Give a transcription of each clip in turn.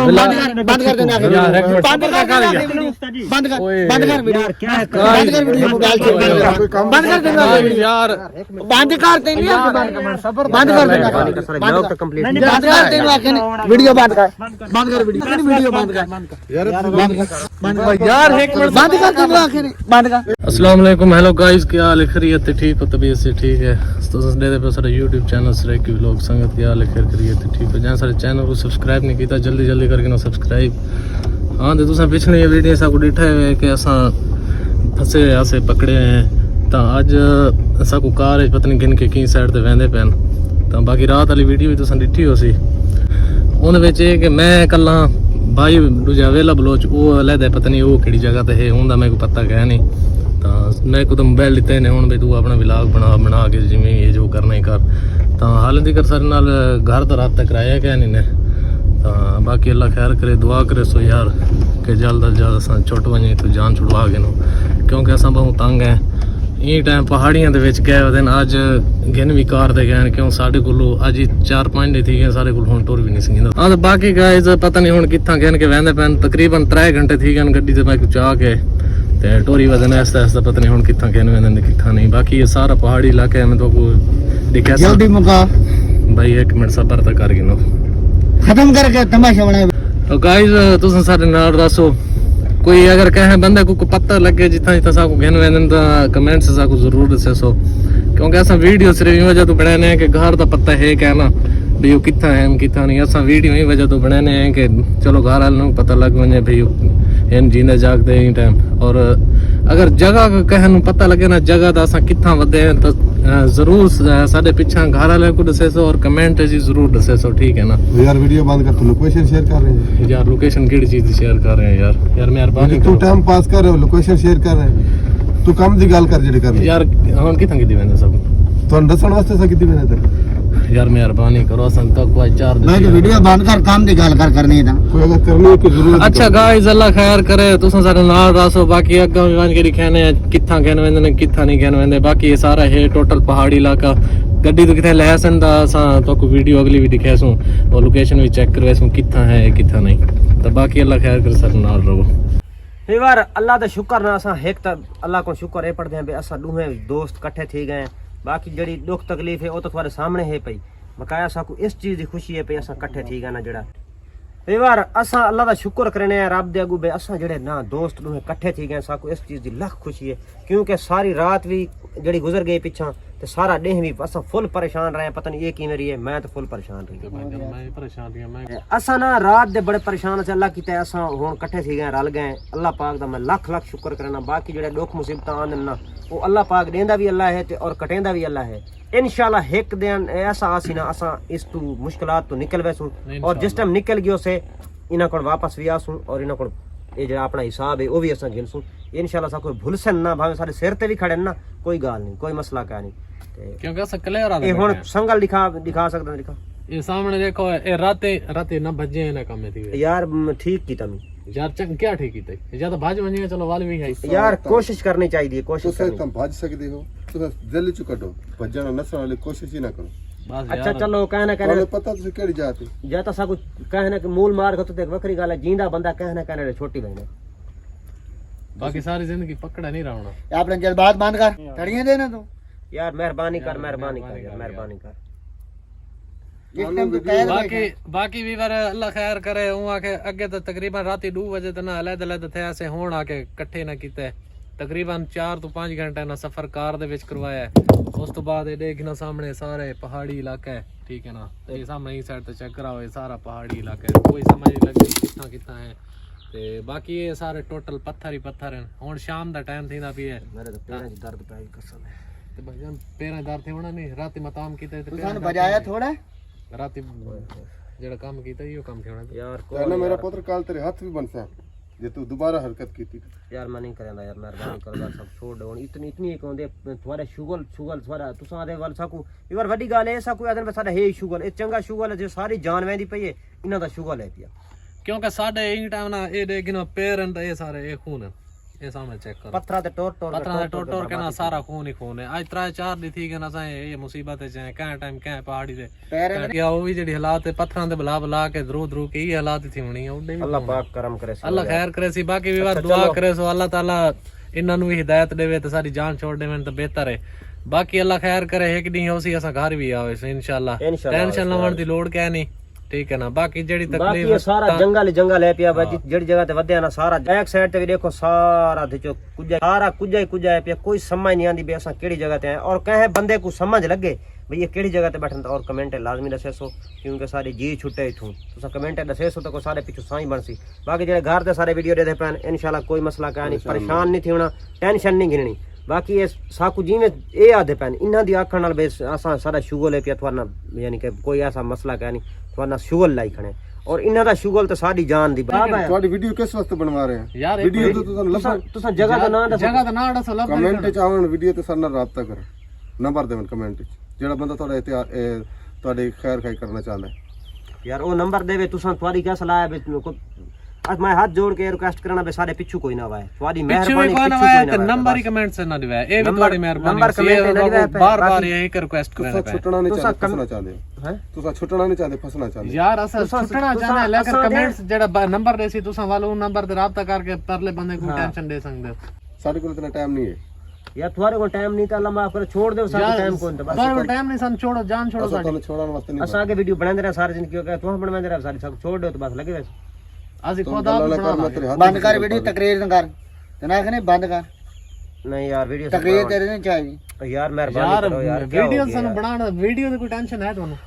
बंद कर देना बंद कर वीडियो मोबाइल से बंद कर देना यार बंद कर देना बंद कर देना वीडियो बंद कर वीडियो बंद कर यार एक मिनट बंद कर देना बंद कर। अस्सलाम वालेकुम, हेलो गाइस, क्या हाल है? खैरियत है? ठीक हो? तबीयत से ठीक है? तो संडे पे सारा YouTube चैनल से की व्लॉग संगत क्या हाल है? खैरियत है? ठीक है? जहाँ सारे चैनल को सब्सक्राइब नहीं किया जल्दी जल्दी करके ना सब्सक्राइब। हाँ तो तुसा पिछले वीडियो सा को डिठा है कि असा फसे ऐसे पकड़े हैं तो अज असा को कार पता नहीं गिन के की साइड ते वेंदे पैन तो बाकी रात वाली वीडियो भी तुसा डिठी हो सी उन विच ये कि मैं कल्ला भाई दूजा वेला बलोच वो अलहदा पता नहीं वो किहड़ी जगह ते है उनका मेरे को पता है नहीं तो मैं को तो मोबाइल लिते ने हुण भी तू अपना व्लॉग बना के जिवें ये जो करना ही कर तो हाल तक सारे नाल घर तो रात तक कराया क्या नहीं ने तो बाकी अल्लाह खैर करे दुआ करे सो यार कि जल्द अज जल्द असां छुट वञे तो जान छुड़वा के नो क्योंकि असां बहुत तंग है ये टाइम पहाड़ियां दे विच गए दिन अज गिन भी कार दे गए क्यों साढ़े कोलो अज 4-5 दिन थी गए सारे कोल हुण टुर भी नहीं सी हाँ तो बाकी गाइस पता नहीं हुण कित्थां गिन के वेंदे पैन तकरीबन 3 घंटे थी गए गड्डी ते मैं चा के ते टोरी वजन ऐसा ऐसा पता नहीं हुण कित्थां गिन वेंदे कित्थां नहीं बाकी ये सारा पहाड़ी इलाका है मैं तो को दिखा जल्दी मुका भाई 1 मिनट सबर तक कर गिनो खत्म करके तमाशा बनाए। तो गाइस तुम सारे नाल दसो कोई अगर कहे बंदे को पता लगे जितना जितना साको घिन वेंदन तो कमेंट से साको जरूर दसो क्योंकि असा वीडियो सिर्फ इन वजह तो बनाने हैं कि घर का पता है क्या ना भी वो कितना है कितना नहीं असा वीडियो ही वजह तो बनाने हैं कि चलो घर वालों को पता लग वने भाई इन जींदे जागते ही टाइम और अगर जगह का कहन पता लगे ना जगह तो असा कितना वधे हैं तो जरूर साडे पीछा घर वाले को दसेसो और कमेंट जी जरूर दसेसो ठीक है ना यार वीडियो बंद कर तू लोकेशन शेयर कर रहे हैं यार लोकेशन केड़ी चीज शेयर कर रहे हैं यार मेहरबानी तू टाइम पास कर रहे हो लोकेशन शेयर कर रहे हैं तू काम दी गल कर जेडी कर यार हम किथां कीती वेंदे सब तुहानू दसण वास्ते सा कीती वेंदे यार मेहरबानी करो असन तक कोई 4 दिन मैं तो वीडियो बंद कर काम दी गल करनी है कोई अगर करनी की जरूरत अच्छा गाइस अल्लाह खैर करे तुसा सारे नाल दसो बाकी अग्गा वन के दिखाने किथां कहने वेंदे ने किथां नहीं कहने वेंदे बाकी ये सारा है टोटल पहाड़ी इलाका गड्डी तो किथे लहसन दा असां तो को वीडियो अगली भी दिखासू और लोकेशन भी चेक करवेसू किथां है किथां नहीं तो बाकी अल्लाह खैर करे सारे नाल रहो ये बार अल्लाह दा शुक्र ना असां एक त अल्लाह को शुक्र है पढ़दे हैं असां दूहे दोस्त इकट्ठे थी गए बाकी जड़ी दुख तकलीफ है वो तो तुम्हारे सामने है पई बकाया असा को इस चीज की खुशी है पई असां इकट्ठे थी गए ना जड़ा ये बार असां अल्लाह दा शुक्र करने हैं रब दे अगू बे असां जड़े ना दोस्त दूहे इकट्ठे थी गए साको इस चीज की लख खुशी है क्योंकि सारी रात भी जड़ी गुजर गई पिछा ते सारा डेह भी असां फुल परेशान रहे पता नहीं ये किवें रही है मैं तो फुल परेशान रही असां ना रात दे बड़े परेशान से अल्लाह कीते असां हुण इकट्ठे थी गए रल गए अल्लाह पाक दा मैं लख लख शुक्र करना बाकी जड़े दुख मुसीबतां आंदन ना वो अल्लाह पाक देंदा भी अल्लाह है ते और कटेंदा भी अल्लाह है इंशाल्लाह एक दिन ऐसा आसी ना असां इस तू मुश्किलात तो निकल वैसू और जिस टाइम निकल गयो से इना को वापस भी आसू और इना को ये जो अपना हिसाब है वो भी असां गिनसू इंशाल्लाह सा कोई भूलसन ना भावे सारे सिर ते भी खड़े ना कोई गाल नहीं कोई मसला का नहीं क्योंकि असां क्लियर आ ये हुन संगल दिखा सकदा दिखा ये सामने देखो ए राते ना भजे ना काम थी यार ठीक की तमी यार क्या ठीक कीते या तो भाज वने चलो वाल भी है यार कोशिश करनी चाहिए कोशिश तुम तुम भाज सकते हो तो जल्दी चु कटो भजन नसण वाली कोशिश ही ना करो अच्छा चलो कहना कहना पता तुझे केड़ी जाती या तो सा कुछ कहना कि मूल मार को तो देख वखरी गाल है जींदा बंदा कहना कहना छोटी बहन बाकी सारी जिंदगी पकड़ा नहीं रहना आपने जज्बात बंद कर तड़ियां देना तू यार मेहरबानी कर मेहरबानी कर बाकी भी बार अल्लाह खैर करे हूं आके अगे तो तकरीबन राती 2 बजे तक ना अलग थे ऐसे होण आके इकट्ठे ना कीते तकरीबन 4 तो 5 घंटे ना सफर कार दे विच करवाया उस तो बाद ये देखना सामने सारे पहाड़ी इलाका है ठीक है ना तो ये सामने इस साइड तो चेक कराओ ये सारा पहाड़ी इलाका है कोई समझ नहीं लगती कितना कितना है ते बाकी ये सारे टोटल पत्थर ही पत्थर हैं हुण शाम दा टाइम थींदा पई है मेरे तो पैर च दर्द पै कसम है ते भाईजान पैर दर्द थे होना नहीं राती मताम कीते ते तुसां बजाया थोड़ा राती जेड़ा काम कीता यो काम थे होना यार कहना मेरा पुत्र काल तेरे हाथ भी बनसा जे तू दोबारा हरकत की थी यार मैं नहीं करेंदा यार मेहरबानी कर यार सब छोड़ दो इतनी एक होंदे थोड़े शुगल थोड़ा तुसा दे वाल साकू यार वड्डी गाल है साकू आदन साडा है शुगल ए चंगा शुगल है जो सारी जान वेंदी पई है इना दा शुगल है पिया क्योंकि साडे ई टाइम ना ए देखिनो पैर एंड ए सारे ए खून ਇਹ ਸਾਹਮਣੇ ਚੈੱਕ ਕਰੋ पत्थरा ते टोर टोर पत्थरां दे टोट टोट के ना सारा खून ही खून है आज 3-4 दी थी के ना साए ये मुसीबत है चाहे कहां टाइम कहां पहाड़ी दे क्या वो भी जेडी हालात है पत्थरां दे बला बला के दरू दरू के ये हालात थी होनी है उडे अल्लाह पाक करम करे अल्लाह खैर करे सी बाकी भी बार दुआ करे सो अल्लाह ताला इन्हां नु भी हिदायत देवे ते सारी जान छोड़ देवे तो बेहतर है बाकी अल्लाह खैर करे एक दिन होसी असा घर भी आवे सो इंशाल्लाह टेंशन लवण दी लोड़ क्या नहीं ठीक है ना बाकी जेडी बाकी तकलीफ ये सारा जंगल है पिया भाई जेडी जगह ते वदया ना सारा एक साइड ते भी देखो सारा जो कुजा ही कुजा है पिया कोई समझ नहीं आंदी बे असा केड़ी जगह ते आए और कहे बंदे को समझ लगे भाई ये केड़ी जगह ते बैठन और कमेंट लाजमी दसे सो क्योंकि सारे जी छुट्टे इथों तुसा कमेंट दसे सो तो सारे पिछू साई बनसी बाकी जेडे घर ते सारे वीडियो दे पैन इंशाल्लाह कोई मसला का नहीं परेशान नहीं थी होना टेंशन नहीं गिननी बाकी ये साकू जिवें ए आदे पैन इन्हां दी आखण नाल बे असा सारा शुगल है पिया थवाना यानी कि कोई ऐसा मसला का नहीं थवाना शुगल लाई खणे और इन्हां दा शुगल ते साडी जान दी बात है ਤੁਹਾਡੀ ਵੀਡੀਓ ਕਿਸ ਵਾਸਤੇ ਬਣਵਾ ਰਹੇ ਆ यार ਵੀਡੀਓ ਤੋਂ ਤੁਹਾਨੂੰ ਲੱਭਣ तुसा जगह दा नाम दसो जगह दा नाम दसो लब ਕਮੈਂਟ ਚ ਆਵਣ ਵੀਡੀਓ ਤੇ ਸਾਡੇ ਨਾਲ ਰਾਬਤਾ ਕਰੋ ਨੰਬਰ ਦੇਵਣ ਕਮੈਂਟ ਚ ਜਿਹੜਾ ਬੰਦਾ ਤੁਹਾਡਾ ਤੁਹਾਡੀ ਖੈਰ ਖਾਈ ਕਰਨਾ ਚਾਹੁੰਦਾ ਹੈ यार ओ नंबर देवे तुसा तुम्हारी क्या सलाह है बे आज मैं हाथ जोड़ के रिक्वेस्ट करना बे सारे पिछू कोई ना आवे तुम्हारी मेहरबानी कोई ना पिछू कोई ते ना नंबर ही कमेंट से ना दिवा ए भी तुम्हारी मेहरबानी नंबर कमेंट ना दिवा बार-बार यही कर रिक्वेस्ट करने पे ਛੁੱਟਣਾ ਨਹੀਂ ਚਾਹੁੰਦੇ ਫਸਣਾ ਚਾਹੁੰਦੇ हैं ਤੁਸੀਂ ਛੁੱਟਣਾ ਨਹੀਂ ਚਾਹੁੰਦੇ ਫਸਣਾ ਚਾਹੁੰਦੇ यार असल छुटना चाहना लेकर कमेंट्स जेड़ा नंबर देसी तुसा वालो नंबर ते राब्ता करके परले बंदे को टेंशन दे सकदे हो ਸਾਡੇ ਕੋਲ ਇਤਨਾ ਟਾਈਮ नहीं है यार तुम्हारे को टाइम नहीं था अल्लाह माफ करे छोड़ दो सारे टाइम को बस पर टाइम नहीं सन छोड़ो जान छोड़ो ਅਸਾਂ ਤੁਹਾਨੂੰ ਛੋੜਨ ਵਾਸਤੇ ਨਹੀਂ असा के वीडियो बनांदे रहे सारे दिन क्यों कहे तुम बनांदे रहे सारे सब छोड़ दो तो बस लगे वैसे ਅਸੀਂ ਤੂੰ ਖੁਦ ਗੱਲ ਆਪ ਨਾ ਕਰ ਮੈਂ ਸੁਣਾ ਤੇਰੇ ਹੱਥ ਬੰਦ ਕਰ ਵੀਡੀਓ ਤਕਰੀਰ ਨਾ ਕਰ ਤੇ ਨਾ ਕਹਨੇ ਬੰਦ ਕਰ नहीं यार वीडियो ਤਕਰੀਰ ਤੇਰੇ ਨਹੀਂ ਚਾਹੀਦੀ यार मेहरबानी यार करो यार वीडियो सन बनाना वीडियो ਦੀ ਕੋਈ ਟੈਨਸ਼ਨ ਹੈ ਤੁਹਾਨੂੰ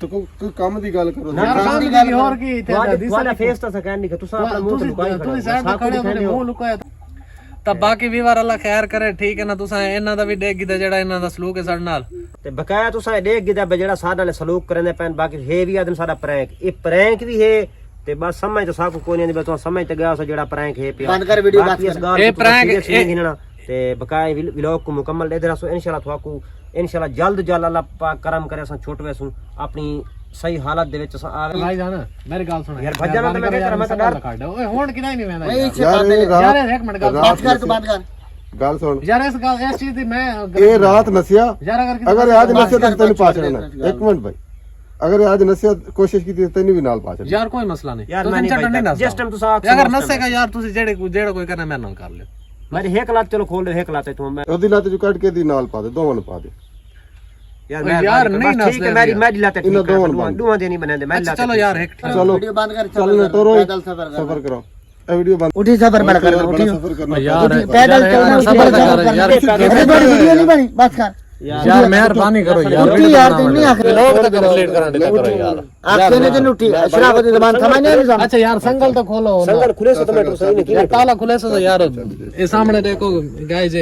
ਤੂੰ ਕੋਈ ਕੰਮ ਦੀ ਗੱਲ ਕਰੋ यार काम ਦੀ ਗੱਲ ਹੋਰ ਕੀ ਤੇ तुम्हारा फेस तो सकैन नहीं तुसा अपना मुंह तो लुकाई ਤੁਸੀਂ ਸਾਈਡ ਤੇ ਖੜੇ ਹੋ ਮੂੰਹ ਲੁਕਾਇਆ ਤਾਂ ਬਾਕੀ ਵੀ ਵਾਰ ਅੱਲਾ ਖੈਰ ਕਰੇ ਠੀਕ ਹੈ ਨਾ ਤੁਸੀਂ ਇਹਨਾਂ ਦਾ ਵੀ ਡੇਗੀ ਦਾ ਜਿਹੜਾ ਇਹਨਾਂ ਦਾ ਸਲੂਕ ਹੈ ਸਾਡੇ ਨਾਲ ਤੇ ਬਕਾਇਆ ਤੁਸੀਂ ਦੇਖ ਗਿਦਾ ਜਿਹੜਾ ਸਾਡੇ ਨਾਲ ਸਲੂਕ ਕਰਨੇ ਪੈਣ ਬਾਕੀ ਹੈ ਵੀ ਆਦਮ ਸਾਡਾ ਪ੍ਰੈਂਕ ਇਹ ਪ੍ਰੈਂਕ ਵੀ ਹੈ ਤੇ ਬਸ ਸਮਝ ਤਾਂ ਸਾਕੂ ਕੋਈ ਨਹੀਂ ਬਸ ਸਮਝ ਤੇ ਗਿਆ ਸੋ ਜਿਹੜਾ ਪ੍ਰੈਂਕ ਹੈ ਪਿਆ ਬੰਦ ਕਰ ਵੀਡੀਓ ਬਾਤ ਕਰ ਇਹ ਪ੍ਰੈਂਕ ਤੇ ਬਕਾਇਆ ਵਲੌਗ को मुकम्मल दे देना सो इंशाल्लाह थाकू इंशाल्लाह जल्द अल्लाह पाक करम करे असा छोटवे सु अपनी सही हालत ਦੇ ਵਿੱਚ ਆਵੇ ਭਾਈ ਜਾਨ ਮੇਰੀ ਗੱਲ ਸੁਣ ਯਾਰ ਭੱਜਣ ਦਾ ਮੈਂ ਕਹਿੰਦਾ ਮੈਂ ਤਾਂ ਡਰ ਓਏ ਹੁਣ ਕਿਦਾਂ ਨਹੀਂ ਮੈਂ ਯਾਰ ਯਾਰ ਇੱਕ ਮਿੰਟ ਗੱਲ ਬੰਦ ਕਰ ਤੂੰ ਬੰਦ ਕਰ ਗੱਲ ਸੁਣ ਯਾਰ ਇਸ ਗੱਲ ਇਸ ਚੀਜ਼ ਦੀ ਮੈਂ ਇਹ ਰਾਤ ਨਸਿਆ ਯਾਰ ਅਗਰ ਅੱਜ ਨਸਿਆ ਤਾਂ ਤੈਨੂੰ ਪਾਛੜਨਾ ਇੱਕ ਮਿੰਟ ਭਾਈ ਅਗਰ ਅੱਜ ਨਸਿਆ ਕੋਸ਼ਿਸ਼ ਕੀਤੀ ਤਾਂ ਤੈਨੂੰ ਵੀ ਨਾਲ ਪਾਛੜਨਾ ਯਾਰ ਕੋਈ ਮਸਲਾ ਨਹੀਂ ਯਾਰ ਮੈਂ ਨਹੀਂ ਜਿਸ ਟਾਈਮ ਤੁਸੀਂ ਅਗਰ ਨਸੇਗਾ ਯਾਰ ਤੁਸੀਂ ਜਿਹੜਾ ਕੋਈ ਕਰਨਾ ਮੇਰੇ ਨਾਲ ਕਰ ਲਿਓ मेरी एक लात चलो खोल ले एक लात तुम मैं ਉਹਦੀ ਲੱਤ ਜੋ ਕੱਢ ਕੇ ਦੀ ਨਾਲ ਪਾ ਦੇ ਦੋਵਾਂ ਨੂੰ ਪਾ ਦੇ यार नहीं ना ठीक है मेरी लात ठीक है दुआ दे नहीं बने दे मैं लात चलो यार एक ਚਲੋ ਵੀਡੀਓ ਬੰਦ ਕਰ ਚੱਲ ਨਾ ਤੋਰੋ ਪੈਦਲ ਸਫ਼ਰ ਕਰ ਸਫਰ ਕਰੋ ਇਹ ਵੀਡੀਓ ਬੰਦ ਉਠੀ ਸਫ਼ਰ ਬੜਾ ਕਰ ਉਠੀ ਸਫਰ ਕਰਨਾ यार ਪੈਦਲ ਚੱਲਣਾ ਸਬਰ ਕਰ ਯਾਰ ਵੀਡੀਓ ਨਹੀਂ ਬਣੀ ਬਸ ਕਰ यार मेहरबानी करो यार उठी यार तुम नहीं आखिर लोग तक कंप्लीट कराने का करो यार आखिर ने दिन उठी अशराफ की जुबान समझ नहीं आ अच्छा यार संगल तो खोलो संगल खुले से तो मैं सही नहीं यार ताला खुले से तो यार ये सामने देखो गाइस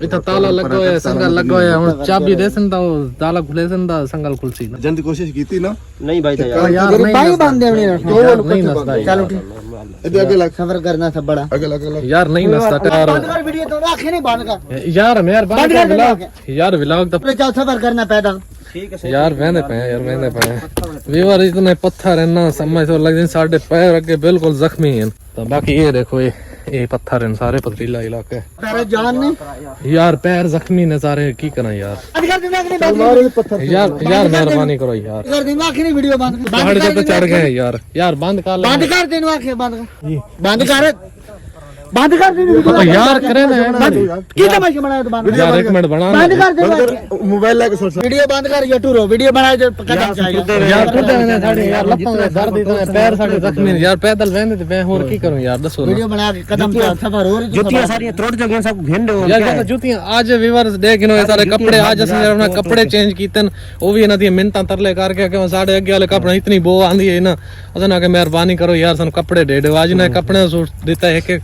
इतना ताला लगो है संगल लगो है हुन चाबी देसन तो ताला खुले सन दा संगल खुलसी ना ਜਨ ਦੀ ਕੋਸ਼ਿਸ਼ ਕੀਤੀ ਨਾ नहीं भाई यार यार नहीं भाई बांध देवनी नहीं नसता चल उठी ਇਹਦੇ ਅੱਗੇ ਲੱਗ सफर करना सब बड़ा ਅੱਗੇ ਲੱਗ यार नहीं नसता यार बंद कर वीडियो तो आखिर नहीं बंद कर यार मेहरबानी कर व्लॉग यार व्लॉग तो चल सफर करना पैदल ठीक है यार वहने पे यार वहने पे व्यूअर इतने पत्थर है ना समझ तो लग साढ़े पैर अगे बिल्कुल जख्मी हैं तो बाकी ये देखो ये पत्थर हैं सारे पथरीला इलाका है तेरे जान नहीं यार पैर जख्मी ने सारे की करा यार बंद कर देना आखिर यार मेहरबानी करो यार कर देना आखिर वीडियो बंद पहाड़ से तो चढ़ गए यार बंद कर बंद कर देना आखिर बंद कर देना यार करे ना की तमाशा बनाया तो बंद यार एक मिनट बना बंद कर देना मोबाइल लेके सोच वीडियो बंद कर या टूरो वीडियो बनाए जो कदम जाएगा यार खुद ने साढ़े यार लत्तों में दर्द इतना पैर साढ़े जख्मी यार पैदल वहने ते मैं और की करूं यार दसो वीडियो बना के कदम पे सफर हो रही जुतियां सारी त्रोड़ जगह सब घेंडे हो यार देखो जुतियां आज व्यूअर्स देखिनो ये सारे कपड़े आज असं अपने कपड़े चेंज कीते वो भी इना दी मिन्नतां तरले करके कि साढ़े अगे वाले कपड़े इतनी बो आंदी है ना असन आके मेहरबानी करो यार सन कपड़े दे दो आज ने कपड़े सूट दिता है एक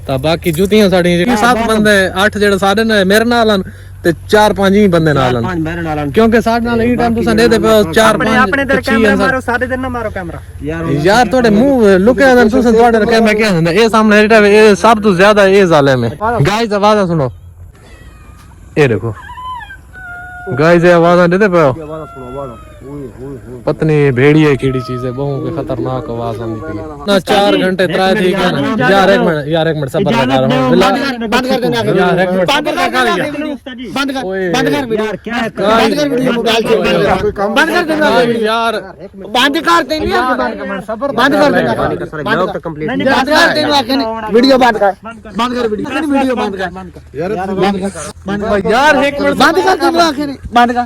ਤਾਂ ਬਾਕੀ ਜੁੱਤੀਆਂ ਸਾਡੀਆਂ 7 ਬੰਦੇ 8 ਜਿਹੜੇ ਸਾਡੇ ਨਾਲ ਮੇਰੇ ਨਾਲ ਹਨ ਤੇ 4-5 ਹੀ ਬੰਦੇ ਨਾਲ ਹਨ 5 ਮੇਰੇ ਨਾਲ ਕਿਉਂਕਿ ਸਾਡੇ ਨਾਲ ਇਹ ਟਾਈਮ ਤੁਸੀਂ ਦੇ 4-5 ਆਪਣੇ ਤੇ ਕੈਮਰਾ ਮਾਰੋ ਸਾਡੇ ਤੇ ਨਾ ਮਾਰੋ ਕੈਮਰਾ ਯਾਰ ਤੁਹਾਡੇ ਮੂੰਹ ਲੁਕਿਆ ਨਾ ਤੁਸੀਂ ਤੁਹਾਡੇ ਰੱਖਿਆ ਮੈਂ ਕਿਹਾ ਹੁੰਦਾ ਇਹ ਸਾਹਮਣੇ ਇਹ ਸਭ ਤੋਂ ਜ਼ਿਆਦਾ ਇਹ ਜ਼ਾਲਿਮ ਹੈ ਗਾਇਸ ਆਵਾਜ਼ਾਂ ਸੁਣੋ ਇਹ ਦੇਖੋ ਗਾਇਸ ਇਹ ਆਵਾਜ਼ਾਂ ਦੇते पे पत्नी भेड़िया कीड़ी चीज है बहु के खतरनाक आवाज आती है ना 4 घंटे त्राए ठीक है ना यार एक मिनट सब्र कर रहा हूं बंद कर देना यार एक मिनट बंद कर वीडियो बंद कर वीडियो मोबाइल से बंद कर देना यार बंद करते नहीं बंद कर देना ब्लॉग तो कंप्लीट बंद कर देना वीडियो बंद कर वीडियो बंद कर यार एक मिनट बंद कर देना बंद कर